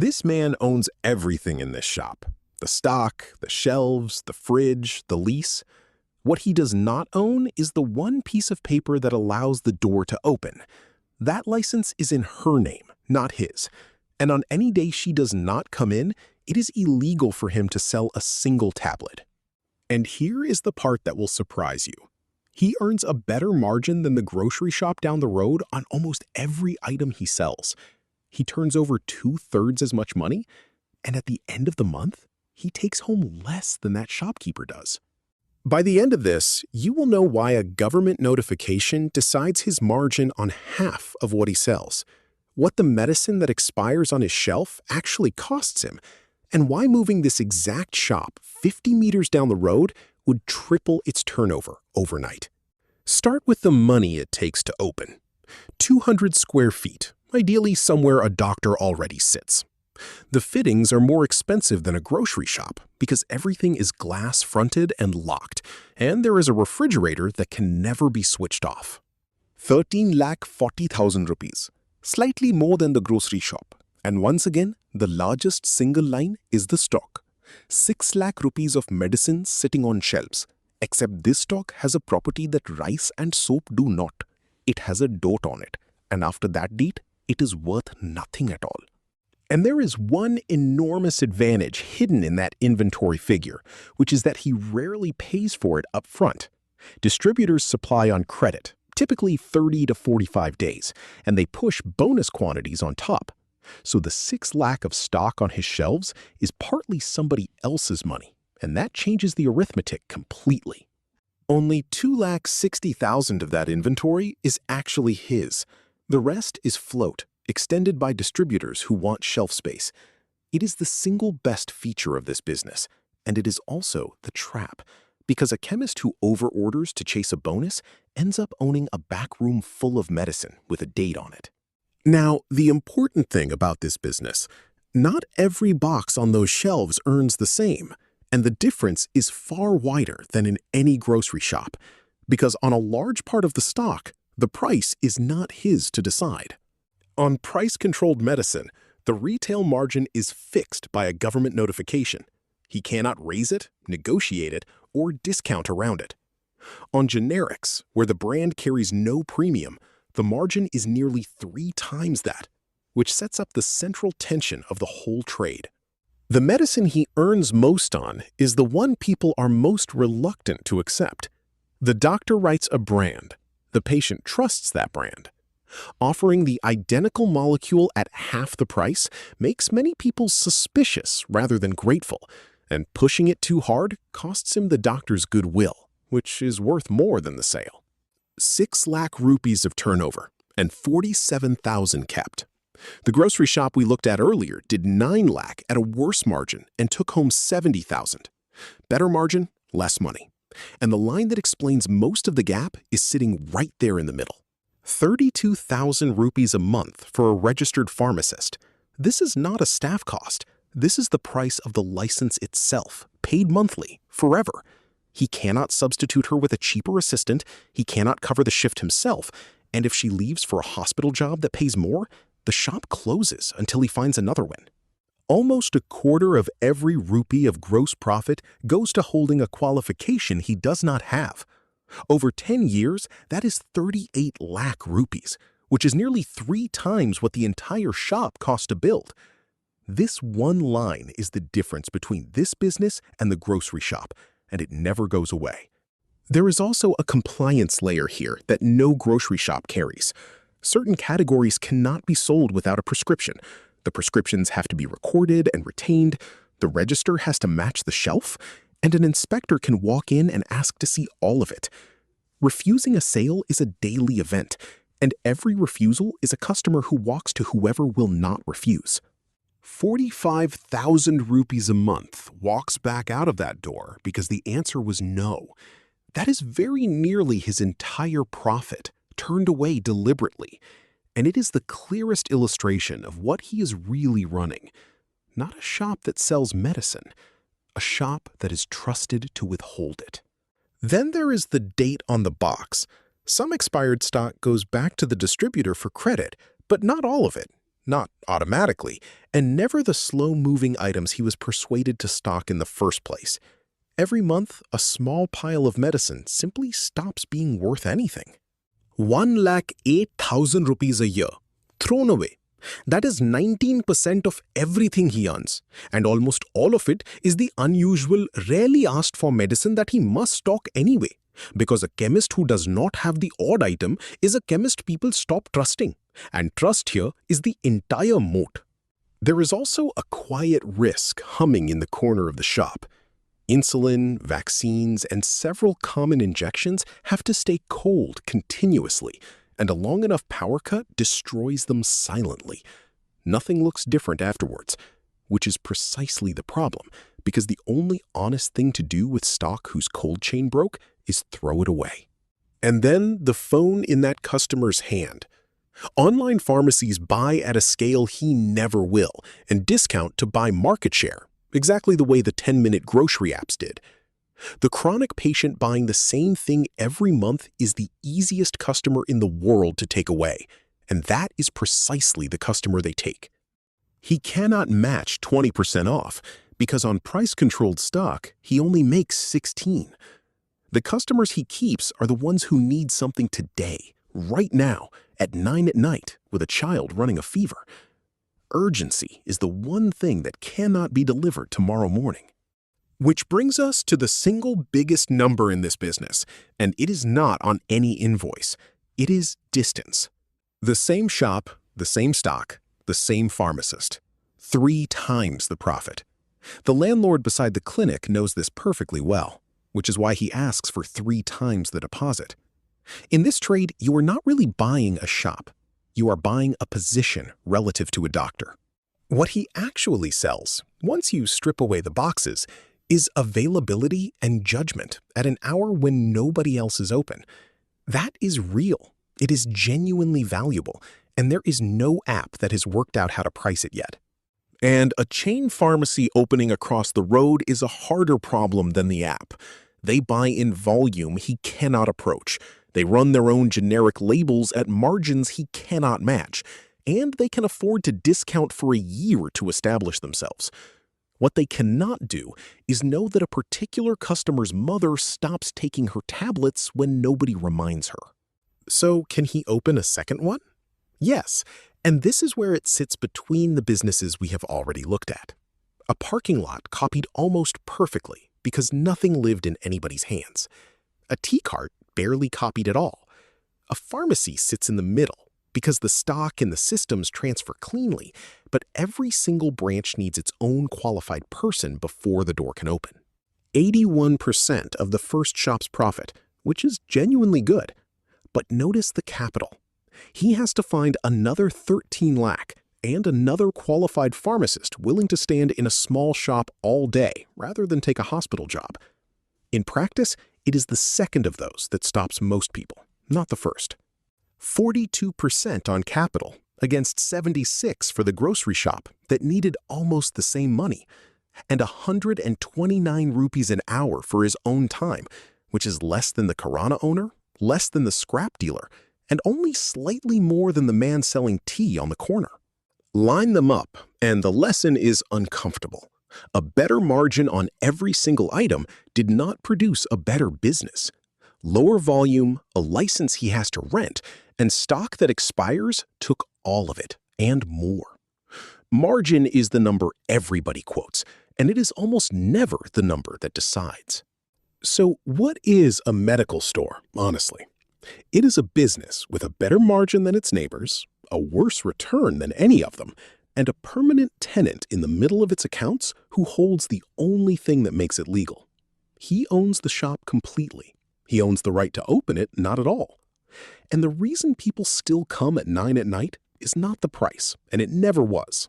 This man owns everything in this shop. The stock, the shelves, the fridge, the lease. What he does not own is the one piece of paper that allows the door to open. That license is in her name, not his. And on any day she does not come in, it is illegal for him to sell a single tablet. And here is the part that will surprise you. He earns a better margin than the grocery shop down the road on almost every item he sells. He turns over 2/3 as much money, and at the end of the month, he takes home less than that shopkeeper does. By the end of this, you will know why a government notification decides his margin on half of what he sells, what the medicine that expires on his shelf actually costs him, and why moving this exact shop 50 meters down the road would triple its turnover overnight. Start with the money it takes to open. 200 square feet, ideally somewhere a doctor already sits. The fittings are more expensive than a grocery shop because everything is glass-fronted and locked, and there is a refrigerator that can never be switched off. 13,40,000 rupees, slightly more than the grocery shop. And once again, the largest single line is the stock. 6 lakh rupees of medicines sitting on shelves, except this stock has a property that rice and soap do not. It has a dot on it, and after that date, it is worth nothing at all. And there is one enormous advantage hidden in that inventory figure, which is that he rarely pays for it up front. Distributors supply on credit, typically 30 to 45 days, and they push bonus quantities on top. So the 6 lakh of stock on his shelves is partly somebody else's money, and that changes the arithmetic completely. Only 2,60,000 of that inventory is actually his. The rest is float, extended by distributors who want shelf space. It is the single best feature of this business, and it is also the trap, because a chemist who overorders to chase a bonus ends up owning a back room full of medicine with a date on it. Now, the important thing about this business, not every box on those shelves earns the same, and the difference is far wider than in any grocery shop, because on a large part of the stock, the price is not his to decide. On price-controlled medicine, the retail margin is fixed by a government notification. He cannot raise it, negotiate it, or discount around it. On generics, where the brand carries no premium, the margin is nearly 3 times that, which sets up the central tension of the whole trade. The medicine he earns most on is the one people are most reluctant to accept. The doctor writes a brand. The patient trusts that brand. Offering the identical molecule at half the price makes many people suspicious rather than grateful, and pushing it too hard costs him the doctor's goodwill, which is worth more than the sale. 6 lakh rupees of turnover and 47,000 kept. The grocery shop we looked at earlier did 9 lakh at a worse margin and took home 70,000. Better margin, less money. And the line that explains most of the gap is sitting right there in the middle. 32,000 rupees a month for a registered pharmacist. This is not a staff cost. This is the price of the license itself, paid monthly, forever. He cannot substitute her with a cheaper assistant, he cannot cover the shift himself, and if she leaves for a hospital job that pays more, the shop closes until he finds another one. Almost a quarter of every rupee of gross profit goes to holding a qualification he does not have. Over 10 years, that is 38 lakh rupees, which is nearly 3 times what the entire shop cost to build. This one line is the difference between this business and the grocery shop, and it never goes away. There is also a compliance layer here that no grocery shop carries. Certain categories cannot be sold without a prescription. The prescriptions have to be recorded and retained, the register has to match the shelf, and an inspector can walk in and ask to see all of it. Refusing a sale is a daily event, and every refusal is a customer who walks to whoever will not refuse. 45,000 rupees a month walks back out of that door because the answer was no. That is very nearly his entire profit, turned away deliberately, and it is the clearest illustration of what he is really running. Not a shop that sells medicine, a shop that is trusted to withhold it. Then there is the date on the box. Some expired stock goes back to the distributor for credit, but not all of it. not automatically, and never the slow-moving items he was persuaded to stock in the first place. Every month, a small pile of medicine simply stops being worth anything. 1,08,000 rupees a year, thrown away. That is 19% of everything he earns, and almost all of it is the unusual, rarely asked for medicine that he must stock anyway, because a chemist who does not have the odd item is a chemist people stop trusting, and trust here is the entire moat. There is also a quiet risk humming in the corner of the shop. Insulin, vaccines, and several common injections have to stay cold continuously, and a long enough power cut destroys them silently. Nothing looks different afterwards, which is precisely the problem, because the only honest thing to do with stock whose cold chain broke is throw it away. And then the phone in that customer's hand. Online pharmacies buy at a scale he never will and discount to buy market share, exactly the way the 10-minute grocery apps did. The chronic patient buying the same thing every month is the easiest customer in the world to take away, and that is precisely the customer they take. He cannot match 20% off because on price-controlled stock, he only makes 16. The customers he keeps are the ones who need something today, right now, at 9 at night with a child running a fever. Urgency is the one thing that cannot be delivered tomorrow morning. Which brings us to the single biggest number in this business, and it is not on any invoice. It is distance. The same shop, the same stock, the same pharmacist. 3 times the profit. The landlord beside the clinic knows this perfectly well, which is why he asks for 3 times the deposit. In this trade, you are not really buying a shop. You are buying a position relative to a doctor. What he actually sells, once you strip away the boxes, is availability and judgment at an hour when nobody else is open. That is real. It is genuinely valuable, and there is no app that has worked out how to price it yet. And a chain pharmacy opening across the road is a harder problem than the app. They buy in volume he cannot approach. They run their own generic labels at margins he cannot match, and they can afford to discount for a year to establish themselves. What they cannot do is know that a particular customer's mother stops taking her tablets when nobody reminds her. So can he open a second one? Yes, and this is where it sits between the businesses we have already looked at. A parking lot copied almost perfectly because nothing lived in anybody's hands. A tea cart barely copied at all. A pharmacy sits in the middle because the stock and the systems transfer cleanly, but every single branch needs its own qualified person before the door can open. 81% of the first shop's profit, which is genuinely good. But notice the capital. He has to find another 13 lakh and another qualified pharmacist willing to stand in a small shop all day rather than take a hospital job. In practice, it is the second of those that stops most people, not the first. 42% on capital against 76 for the grocery shop that needed almost the same money, and 129 rupees an hour for his own time, which is less than the Kirana owner, less than the scrap dealer, and only slightly more than the man selling tea on the corner. Line them up, and the lesson is uncomfortable. A better margin on every single item did not produce a better business. Lower volume, a license he has to rent, and stock that expires took all of it, and more. Margin is the number everybody quotes, and it is almost never the number that decides. So what is a medical store, honestly? It is a business with a better margin than its neighbors, a worse return than any of them, and a permanent tenant in the middle of its accounts who holds the only thing that makes it legal. He owns the shop completely. He owns the right to open it, not at all. And the reason people still come at 9 at night is not the price, and it never was.